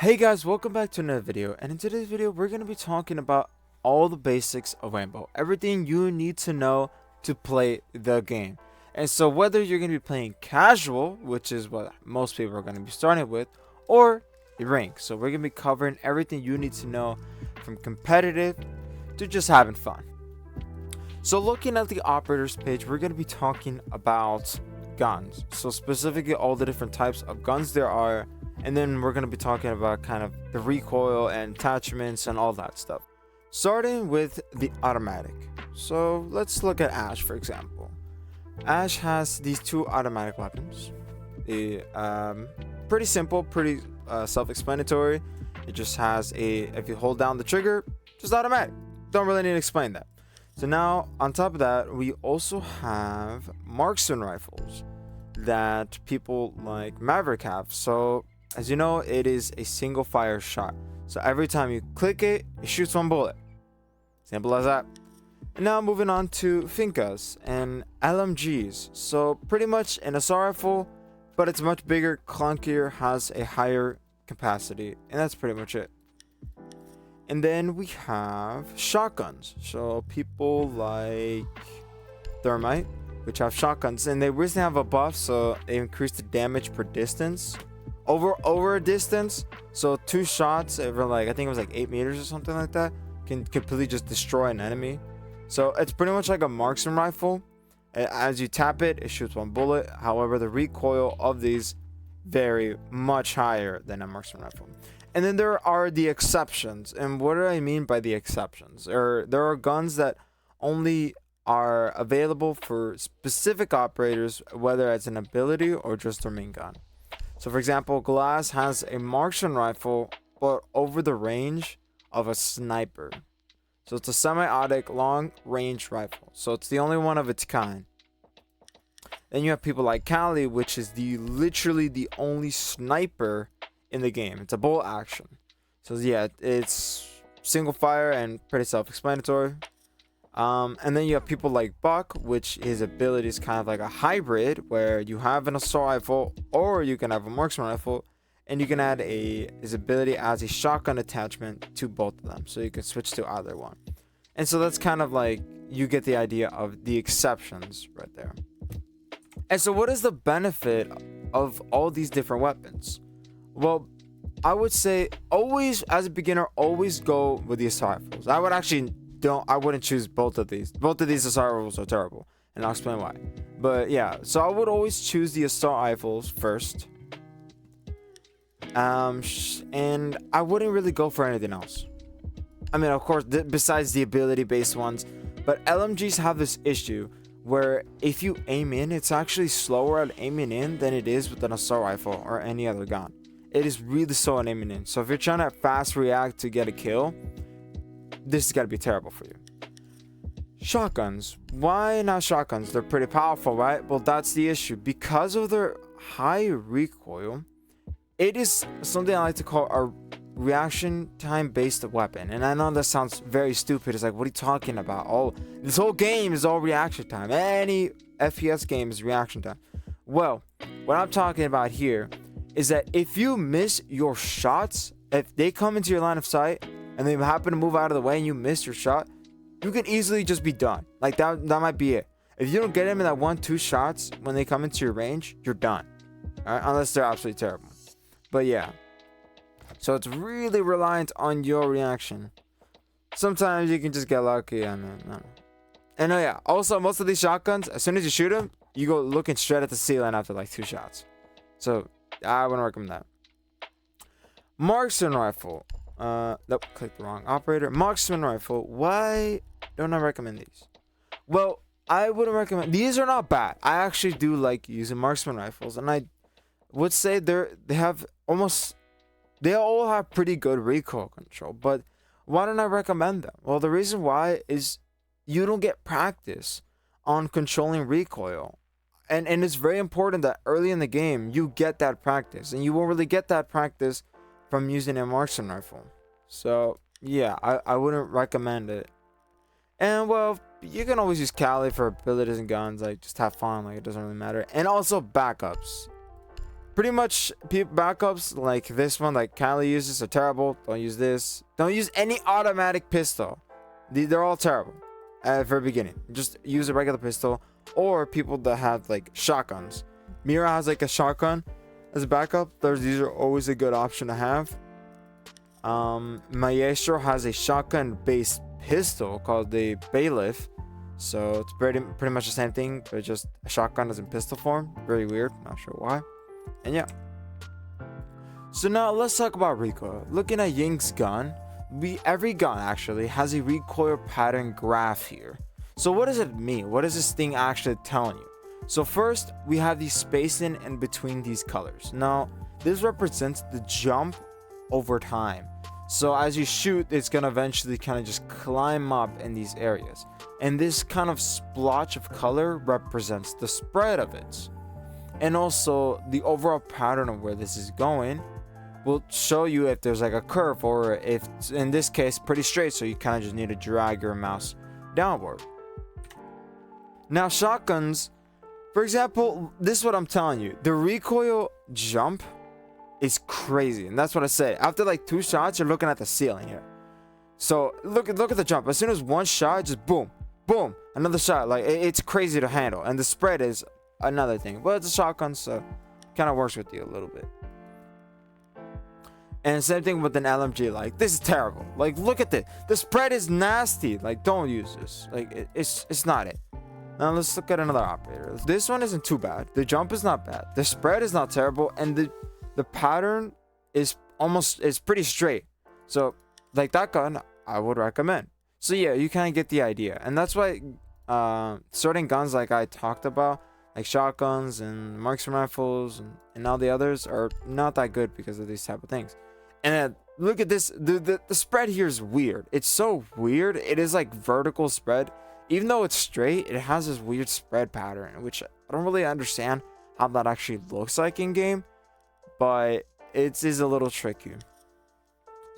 Hey guys, welcome back to another video, and in today's video we're going to be talking about all the basics of Rainbow, everything you need to know to play the game. And so whether you're going to be playing casual, which is what most people are going to be starting with, or rank, so we're going to be covering everything you need to know from competitive to just having fun. So looking at the operators page, we're going to be talking about guns, so specifically all the different types of guns there are. And then we're going to be talking about kind of the recoil and attachments and all that stuff. Starting with the automatic. So let's look at Ash, for example. Ash has these two automatic weapons. Pretty simple, pretty self-explanatory. It just has if you hold down the trigger, just automatic. Don't really need to explain that. So now on top of that, we also have marksman rifles that people like Maverick have. So as you know, it is a single fire shot. So every time you click it, it shoots one bullet. Simple as that. And now moving on to Fincas and LMGs. So pretty much an assault rifle, but it's much bigger, clunkier, has a higher capacity. And that's pretty much it. And then we have shotguns. So people like Thermite, which have shotguns. And they recently have a buff, so they increase the damage per distance. Over a distance, so 2 shots over like I think it was like 8 meters or something like that can completely just destroy an enemy. So it's pretty much like a marksman rifle. As you tap it, it shoots one bullet. However, the recoil of these very much higher than a marksman rifle. And then there are the exceptions. And what do I mean by the exceptions? There are guns that only are available for specific operators, whether it's an ability or just their main gun. So for example, Glass has a marksman rifle, but over the range of a sniper. So it's a semi-automatic long-range rifle. So it's the only one of its kind. Then you have people like Kali, which is literally the only sniper in the game. It's a bolt action. So yeah, it's single fire and pretty self-explanatory. And then you have people like Buck, which his ability is kind of like a hybrid where you have an assault rifle or you can have a marksman rifle, and you can add his ability as a shotgun attachment to both of them, so you can switch to either one. And so that's kind of like you get the idea of the exceptions right there. And so what is the benefit of all these different weapons? Well, I would say always, as a beginner, always go with the assault rifles. I wouldn't choose both of these. Both of these assault rifles are terrible, and I'll explain why. But yeah, so I would always choose the assault rifles first. And I wouldn't really go for anything else. I mean, of course, besides the ability-based ones, but LMGs have this issue where if you aim in, it's actually slower at aiming in than it is with an assault rifle or any other gun. It is really slow at aiming in. So if you're trying to fast react to get a kill, this is gotta be terrible for you. Shotguns. Why not shotguns? They're pretty powerful, right? Well, that's the issue. Because of their high recoil, it is something I like to call a reaction time based weapon. And I know that sounds very stupid. It's like, what are you talking about? Oh, this whole game is all reaction time. Any FPS game is reaction time. Well, what I'm talking about here is that if you miss your shots, if they come into your line of sight and they happen to move out of the way and you miss your shot, you can easily just be done. Like that might be it. If you don't get them in that 1-2 shots when they come into your range, you're done. All right? Unless they're absolutely terrible. But yeah. So it's really reliant on your reaction. Sometimes you can just get lucky and no. And yeah, also most of these shotguns, as soon as you shoot them, you go looking straight at the ceiling after like 2 shots. So I wouldn't recommend that. Marksman rifle. Nope, clicked the wrong operator. Marksman rifle. Why don't I recommend these? Well, I wouldn't recommend. These are not bad. I actually do like using marksman rifles, and I would say they all have pretty good recoil control. But why don't I recommend them? Well, the reason why is you don't get practice on controlling recoil, and it's very important that early in the game you get that practice, and you won't really get that practice from using a marksman rifle. So yeah, I wouldn't recommend it. And well, you can always use Kali for abilities and guns, like just have fun, like it doesn't really matter. And also backups. pretty much backups like this one, like Kylie uses, are terrible. Don't use this. Don't use any automatic pistol. They're all terrible for beginning. Just use a regular pistol, or people that have like shotguns. Mira has like a shotgun as a backup. These are always a good option to have. Maestro has a shotgun based pistol called the Bailiff, so it's pretty much the same thing, but just a shotgun as in pistol form. Very weird, not sure why. And yeah, so now let's talk about recoil. Looking at Ying's gun, every gun actually has a recoil pattern graph here. So what does it mean? What is this thing actually telling you? So first, we have the spacing in between these colors. Now this represents the jump over time. So as you shoot, it's gonna eventually kind of just climb up in these areas, and this kind of splotch of color represents the spread of it. And also the overall pattern of where this is going will show you if there's like a curve, or if in this case pretty straight, so you kind of just need to drag your mouse downward. Now shotguns, for example, this is what I'm telling you, the recoil jump is crazy, and that's what I said. After like 2 shots, you're looking at the ceiling here. So look at the jump. As soon as 1 shot, just boom, boom, another shot. Like it's crazy to handle, and the spread is another thing. But it's a shotgun, so kind of works with you a little bit. And same thing with an LMG. Like this is terrible. Like look at this. The spread is nasty. Like don't use this. Like it's not it. Now let's look at another operator. This one isn't too bad. The jump is not bad. The spread is not terrible, and the pattern is pretty straight. So like that gun I would recommend. So yeah, you kind of get the idea, and that's why certain guns like I talked about, like shotguns and marksman rifles and all the others, are not that good because of these type of things. And look at this, the spread here is weird. It's so weird. It is like vertical spread. Even though it's straight, it has this weird spread pattern, which I don't really understand how that actually looks like in game, but it is a little tricky.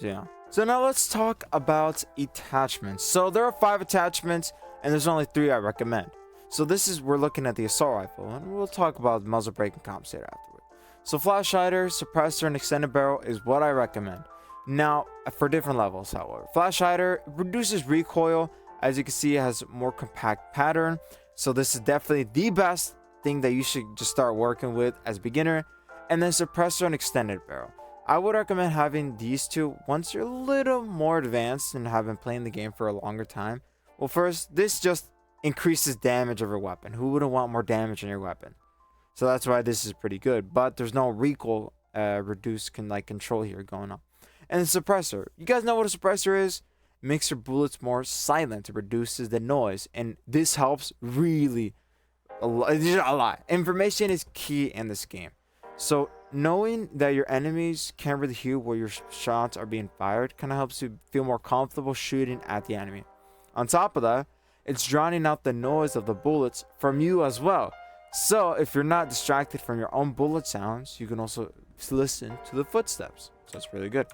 Yeah. So now let's talk about attachments. So there are 5 attachments, and there's only 3 I recommend. So we're looking at the assault rifle, and we'll talk about muzzle brake and compensator afterward. So flash hider, suppressor, and extended barrel is what I recommend. Now for different levels, however, flash hider reduces recoil. As you can see, it has more compact pattern. So this is definitely the best thing that you should just start working with as a beginner. And then suppressor and extended barrel, I would recommend having these 2 once you're a little more advanced and have been playing the game for a longer time. Well, first, this just increases damage of your weapon. Who wouldn't want more damage in your weapon? So that's why this is pretty good. But there's no recoil reduced control here going on. And the suppressor, you guys know what a suppressor is? It makes your bullets more silent. It reduces the noise, and this helps really a lot. Information is key in this game. So knowing that your enemies can't really hear where your shots are being fired kind of helps you feel more comfortable shooting at the enemy. On top of that, it's drowning out the noise of the bullets from you as well. So if you're not distracted from your own bullet sounds, you can also listen to the footsteps. So it's really good.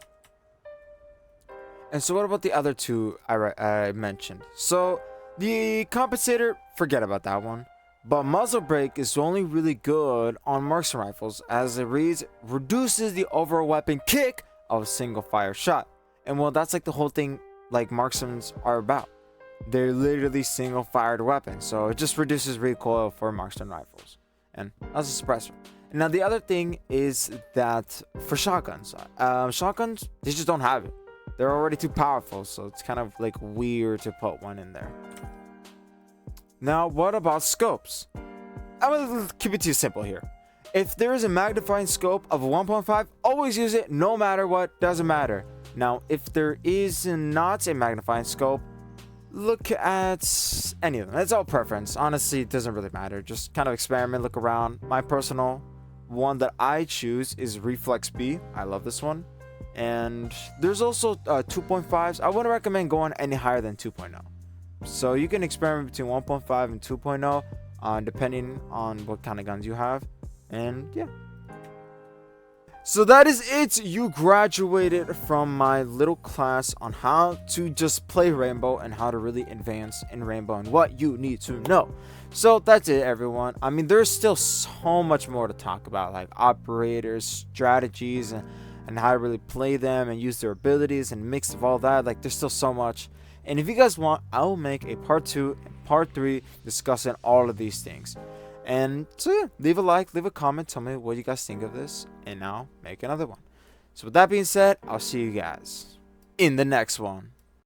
And so what about the other 2 I mentioned? So the compensator, forget about that one. But muzzle brake is only really good on marksman rifles, as it reduces the overall weapon kick of a single fire shot. And well, that's like the whole thing like marksmans are about. They're literally single fired weapons, so it just reduces recoil for marksman rifles. And that's a suppressor. And now the other thing is that for shotguns, shotguns, they just don't have it. They're already too powerful, so it's kind of like weird to put one in there. Now, what about scopes? I'm gonna keep it too simple here. If there is a magnifying scope of 1.5, always use it no matter what, doesn't matter. Now, if there is not a magnifying scope, look at any of them. It's all preference. Honestly, it doesn't really matter. Just kind of experiment, look around. My personal one that I choose is Reflex B. I love this one. And there's also 2.5s. I wouldn't recommend going any higher than 2.0. So you can experiment between 1.5 and 2.0 depending on what kind of guns you have. And yeah. So that is it. You graduated from my little class on how to just play Rainbow and how to really advance in Rainbow and what you need to know. So that's it, everyone. I mean, there's still so much more to talk about, like operators, strategies, and how to really play them and use their abilities and mix of all that. Like, there's still so much. And if you guys want, I will make a part 2 and part 3 discussing all of these things. And so yeah, leave a like, leave a comment, tell me what you guys think of this, and I'll make another one. So with that being said, I'll see you guys in the next one.